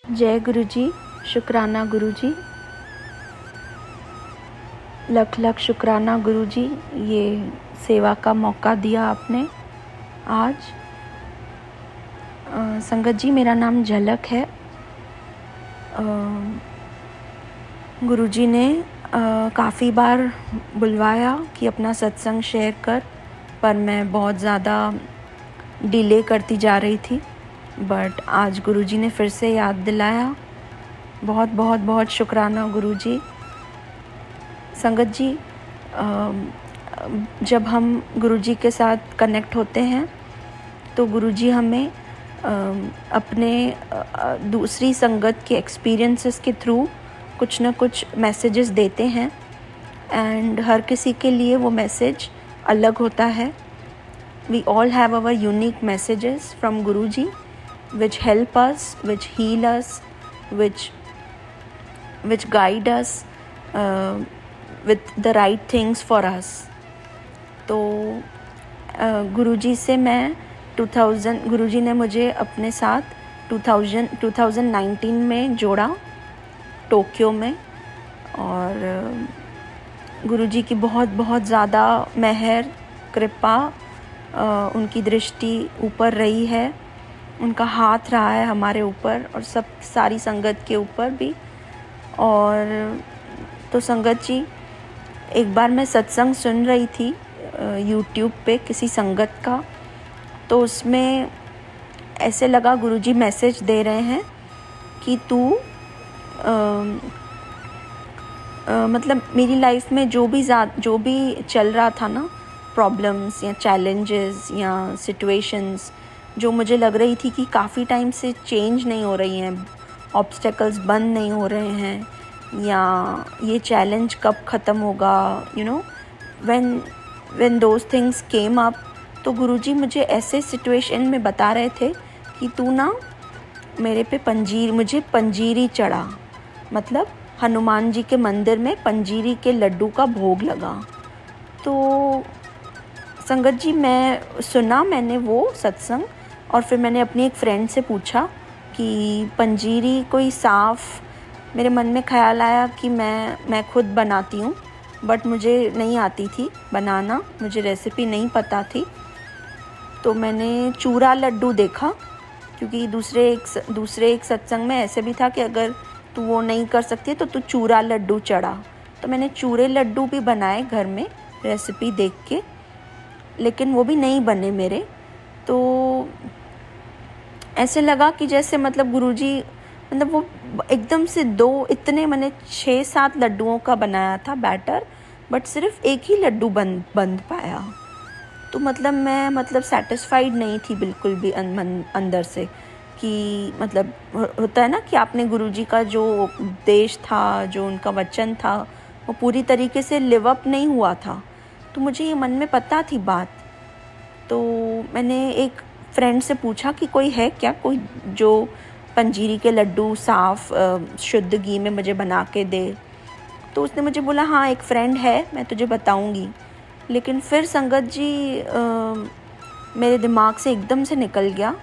जय गुरु जी। शुक्राना गुरु जी, लख लख शुक्राना गुरु जी, ये सेवा का मौका दिया आपने आज। संगत जी, मेरा नाम झलक है। गुरु जी ने काफ़ी बार बुलवाया कि अपना सत्संग शेयर कर, पर मैं बहुत ज़्यादा डिले करती जा रही थी। बट आज गुरु जी ने फिर से याद दिलाया। बहुत बहुत बहुत शुक्राना गुरु जी। संगत जी, जब हम गुरु जी के साथ कनेक्ट होते हैं तो गुरु जी हमें अपने दूसरी संगत के एक्सपीरियंसेस के थ्रू कुछ ना कुछ मैसेजेस देते हैं, एंड हर किसी के लिए वो मैसेज अलग होता है। We all have our unique messages from Guruji, which help us, which heal us, which guide us with the right things for us. तो गुरुजी से मैं 2000 गुरुजी ने मुझे अपने साथ 2019 में जोड़ा टोक्यो में, और गुरुजी की बहुत बहुत ज़्यादा मेहर कृपा, उनकी दृष्टि ऊपर रही है, उनका हाथ रहा है हमारे ऊपर और सारी संगत के ऊपर भी। और तो संगत जी, एक बार मैं सत्संग सुन रही थी यूट्यूब पे किसी संगत का, तो उसमें ऐसे लगा गुरुजी मैसेज दे रहे हैं कि तू मतलब मेरी लाइफ में जो भी चल रहा था ना, प्रॉब्लम्स या चैलेंजेस या सिचुएशंस जो मुझे लग रही थी कि काफ़ी टाइम से चेंज नहीं हो रही हैं, ऑब्स्टेकल्स बंद नहीं हो रहे हैं, या ये चैलेंज कब ख़त्म होगा, when those things came up, तो गुरुजी मुझे ऐसे सिचुएशन में बता रहे थे कि तू ना मेरे पे मुझे पंजीरी चढ़ा, मतलब हनुमान जी के मंदिर में पंजीरी के लड्डू का भोग लगा। तो संगत जी, मैंने वो सत्संग, और फिर मैंने अपनी एक फ्रेंड से पूछा कि पंजीरी कोई साफ़, मेरे मन में ख्याल आया कि मैं खुद बनाती हूँ, बट मुझे नहीं आती थी बनाना, मुझे रेसिपी नहीं पता थी। तो मैंने चूरा लड्डू देखा, क्योंकि दूसरे एक सत्संग में ऐसे भी था कि अगर तू वो नहीं कर सकती तो तू चूरा लड्डू चढ़ा। तो मैंने चूरे लड्डू भी बनाए घर में रेसिपी देख के, लेकिन वो भी नहीं बने मेरे। तो ऐसे लगा कि जैसे मतलब गुरुजी, मतलब वो एकदम से मैंने 6-7 लड्डुओं का बनाया था बैटर, बट सिर्फ एक ही लड्डू बंद पाया। तो मैं सेटिस्फाइड नहीं थी बिल्कुल भी अंदर से, कि मतलब होता है ना कि आपने गुरुजी का जो उपदेश था, जो उनका वचन था, वो पूरी तरीके से लिव अप नहीं हुआ था। तो मुझे ये मन में पता थी बात। तो मैंने एक फ्रेंड से पूछा कि कोई है क्या, कोई जो पंजीरी के लड्डू साफ़ शुद्ध घी में मुझे बना के दे। तो उसने मुझे बोला, हाँ एक फ्रेंड है, मैं तुझे बताऊंगी। लेकिन फिर संगत जी मेरे दिमाग से एकदम से निकल गया,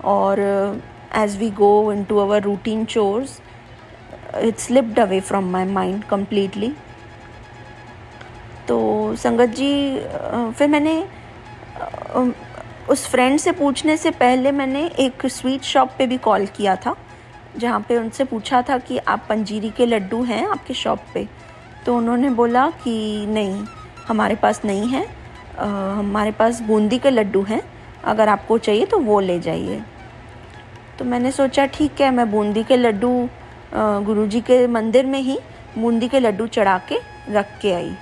और as we go into our routine chores, it slipped away from my mind completely. तो संगत जी फिर मैंने उस फ्रेंड से पूछने से पहले मैंने एक स्वीट शॉप पे भी कॉल किया था, जहाँ पे उनसे पूछा था कि आप पंजीरी के लड्डू हैं आपके शॉप पे। तो उन्होंने बोला कि नहीं, हमारे पास नहीं है, हमारे पास बूंदी के लड्डू हैं, अगर आपको चाहिए तो वो ले जाइए। तो मैंने सोचा ठीक है, मैं बूंदी के लड्डू गुरुजी के मंदिर में ही बूंदी के लड्डू चढ़ा के रख के आई।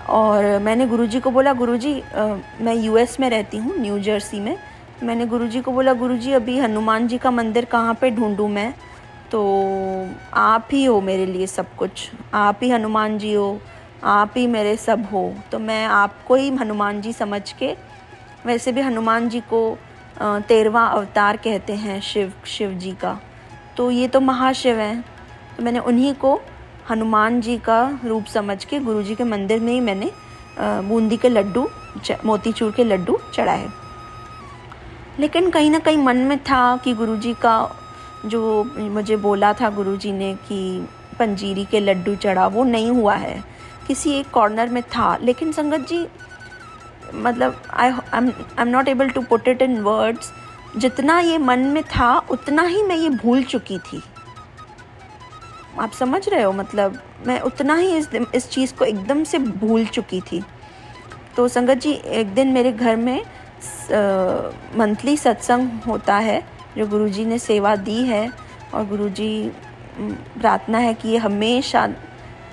और मैंने गुरुजी को बोला, गुरुजी मैं यूएस में रहती हूँ, न्यू जर्सी में। मैंने गुरुजी को बोला, गुरुजी अभी हनुमान जी का मंदिर कहाँ पे ढूंढूं मैं, तो आप ही हो मेरे लिए सब कुछ, आप ही हनुमान जी हो, आप ही मेरे सब हो। तो मैं आपको ही हनुमान जी समझ के, वैसे भी हनुमान जी को 13वां अवतार कहते हैं शिव जी का, तो ये तो महाशिव हैं। तो मैंने उन्हीं को हनुमान जी का रूप समझ के गुरुजी के मंदिर में ही मैंने बूंदी के लड्डू, मोतीचूर के लड्डू चढ़ाए। लेकिन कहीं ना कहीं मन में था कि गुरुजी का जो मुझे बोला था गुरुजी ने कि पंजीरी के लड्डू चढ़ा, वो नहीं हुआ है, किसी एक कॉर्नर में था। लेकिन संगत जी मतलब I am not able to put it in words, जितना ये मन में था उतना ही मैं ये भूल चुकी थी। आप समझ रहे हो, मतलब मैं उतना ही इस चीज़ को एकदम से भूल चुकी थी। तो संगत जी एक दिन मेरे घर में मंथली सत्संग होता है जो गुरुजी ने सेवा दी है, और गुरुजी प्रार्थना है कि ये हमेशा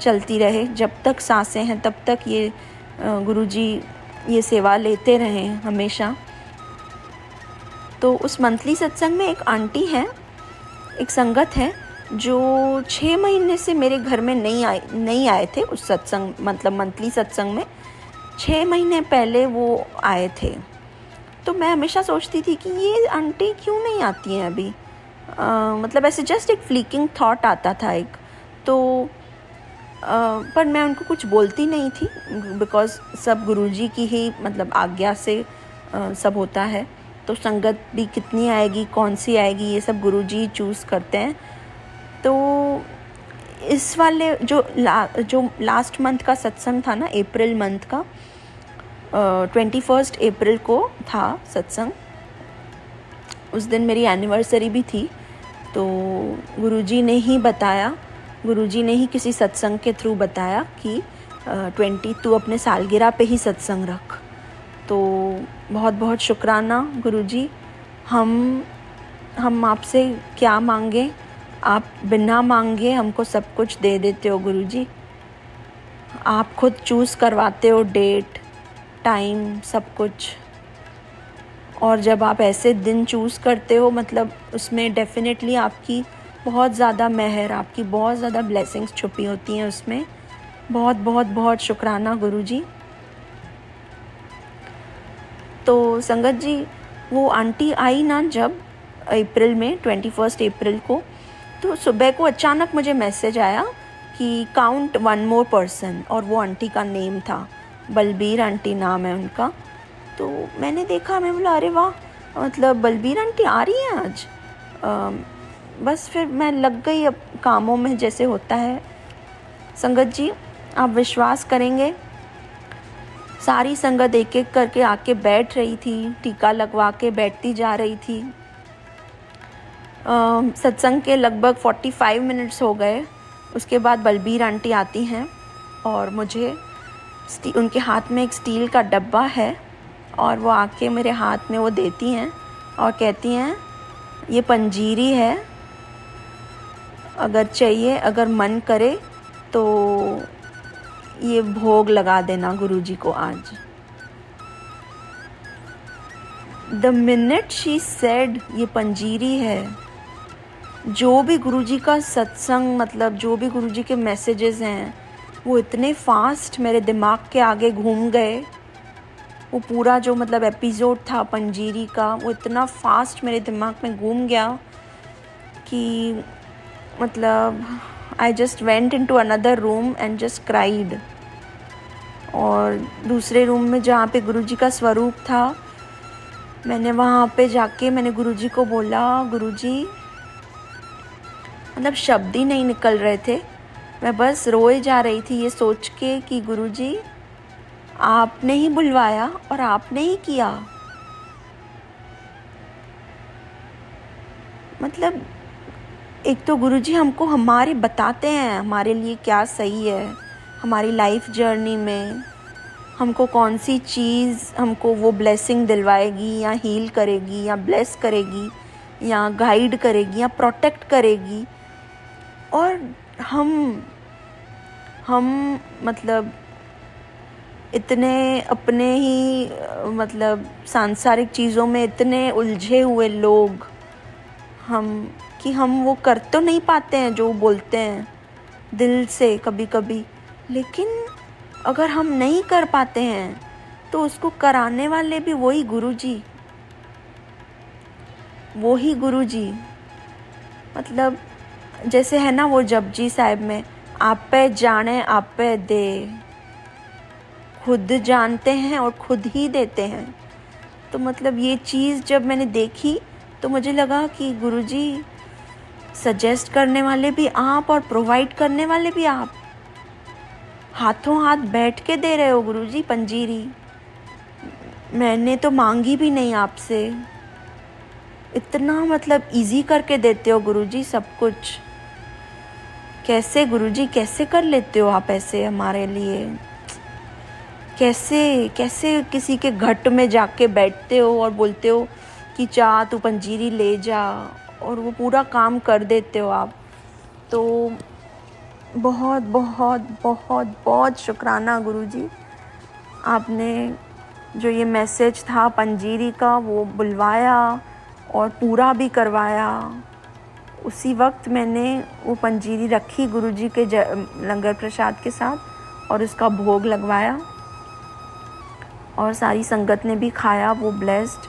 चलती रहे, जब तक सांसें हैं तब तक ये गुरुजी ये सेवा लेते रहें हमेशा। तो उस मंथली सत्संग में एक आंटी है, एक संगत है जो 6 महीने से मेरे घर में नहीं आए थे उस सत्संग, मतलब मंथली सत्संग में 6 महीने पहले वो आए थे। तो मैं हमेशा सोचती थी कि ये आंटी क्यों नहीं आती हैं अभी, मतलब ऐसे जस्ट एक फ्लीकिंग थॉट आता था एक, तो पर मैं उनको कुछ बोलती नहीं थी, बिकॉज़ सब गुरुजी की ही मतलब आज्ञा से सब होता है। तो संगत भी कितनी आएगी, कौन सी आएगी, ये सब गुरुजी चूज़ करते हैं। तो इस वाले जो लास्ट मंथ का सत्संग था ना, अप्रैल मंथ का 21 अप्रैल को था सत्संग। उस दिन मेरी एनिवर्सरी भी थी। तो गुरुजी ने ही बताया, गुरुजी ने ही किसी सत्संग के थ्रू बताया कि 20 तू अपने सालगिरह पे ही सत्संग रख। तो बहुत बहुत शुक्राना गुरुजी। हम आपसे क्या मांगे, आप बिना मांगे हमको सब कुछ दे देते हो गुरुजी। आप खुद चूज़ करवाते हो डेट, टाइम, सब कुछ। और जब आप ऐसे दिन चूज़ करते हो, मतलब उसमें डेफिनेटली आपकी बहुत ज़्यादा मेहर, आपकी बहुत ज़्यादा ब्लेसिंग्स छुपी होती हैं उसमें। बहुत बहुत बहुत शुक्राना गुरुजी। तो संगत जी वो आंटी आई ना जब अप्रैल में 21 अप्रैल को, तो सुबह को अचानक मुझे मैसेज आया कि काउंट 1 मोर पर्सन, और वो आंटी का नेम था, बलबीर आंटी नाम है उनका। तो मैंने देखा, मैं बोला अरे वाह, मतलब बलबीर आंटी आ रही हैं आज। बस फिर मैं लग गई अब कामों में, जैसे होता है। संगत जी आप विश्वास करेंगे, सारी संगत एक एक करके आके बैठ रही थी, टीका लगवा के बैठती जा रही थी। सत्संग के लगभग 45 मिनट्स हो गए। उसके बाद बलबीर आंटी आती हैं और मुझे उनके हाथ में एक स्टील का डब्बा है, और वो आके मेरे हाथ में वो देती हैं और कहती हैं ये पंजीरी है, अगर चाहिए, अगर मन करे तो ये भोग लगा देना गुरुजी को आज। द मिनट शी सेड ये पंजीरी है, जो भी गुरुजी का सत्संग, मतलब जो भी गुरुजी के मैसेजेस हैं, वो इतने फास्ट मेरे दिमाग के आगे घूम गए। वो पूरा जो मतलब एपिसोड था पंजीरी का, वो इतना फास्ट मेरे दिमाग में घूम गया कि मतलब I just went into another room and just cried. और दूसरे रूम में जहाँ पे गुरुजी का स्वरूप था, मैंने वहाँ पे जाके मैंने गुरुजी को बोला, गुरुजी, मतलब शब्द ही नहीं निकल रहे थे, मैं बस रोए जा रही थी ये सोच के कि गुरुजी आपने ही बुलवाया और आपने ही किया। मतलब एक तो गुरुजी हमको हमारे बताते हैं हमारे लिए क्या सही है, हमारी लाइफ जर्नी में हमको कौन सी चीज़ हमको वो ब्लेसिंग दिलवाएगी या हील करेगी या ब्लेस करेगी या गाइड करेगी या प्रोटेक्ट करेगी। और हम मतलब इतने अपने ही मतलब सांसारिक चीज़ों में इतने उलझे हुए लोग हम वो कर तो नहीं पाते हैं जो बोलते हैं दिल से कभी कभी, लेकिन अगर हम नहीं कर पाते हैं तो उसको कराने वाले भी वही गुरुजी। मतलब जैसे है ना वो जपजी साहिब में, आप पे जाने आप पे दे, खुद जानते हैं और खुद ही देते हैं। तो मतलब ये चीज़ जब मैंने देखी तो मुझे लगा कि गुरुजी सजेस्ट करने वाले भी आप और प्रोवाइड करने वाले भी आप। हाथों हाथ बैठ के दे रहे हो गुरुजी पंजीरी। मैंने तो मांगी भी नहीं आपसे। इतना मतलब इजी करके देते हो गुरुजी सब कुछ। कैसे गुरुजी, कैसे कर लेते हो आप ऐसे हमारे लिए? कैसे कैसे किसी के घट में जाके बैठते हो और बोलते हो कि चाह तू पंजीरी ले जा, और वो पूरा काम कर देते हो आप। तो बहुत बहुत बहुत बहुत शुक्राना गुरुजी। आपने जो ये मैसेज था पंजीरी का वो बुलवाया और पूरा भी करवाया। उसी वक्त मैंने वो पंजीरी रखी गुरुजी के लंगर प्रसाद के साथ और उसका भोग लगवाया, और सारी संगत ने भी खाया, वो ब्लेस्ड।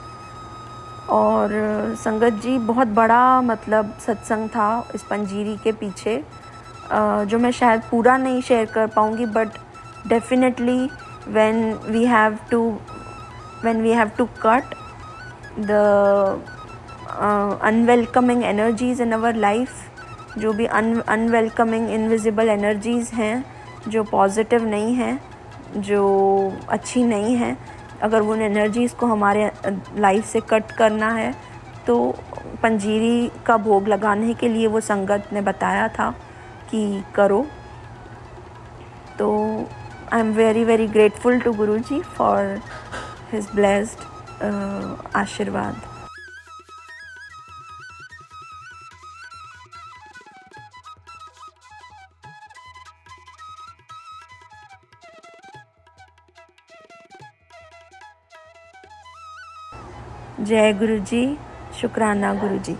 और संगत जी बहुत बड़ा मतलब सत्संग था इस पंजीरी के पीछे, जो मैं शायद पूरा नहीं शेयर कर पाऊँगी, but definitely when we have to cut the unwelcoming energies in our life, जो भी unwelcoming invisible energies हैं, जो पॉजिटिव नहीं हैं, जो अच्छी नहीं हैं, अगर उन एनर्जीज़ को हमारे लाइफ से कट करना है तो पंजीरी का भोग लगाने के लिए वो संगत ने बताया था कि करो। तो I am very very grateful to Guruji for his blessed आशीर्वाद। जय गुरुजी, शुक्राना गुरुजी।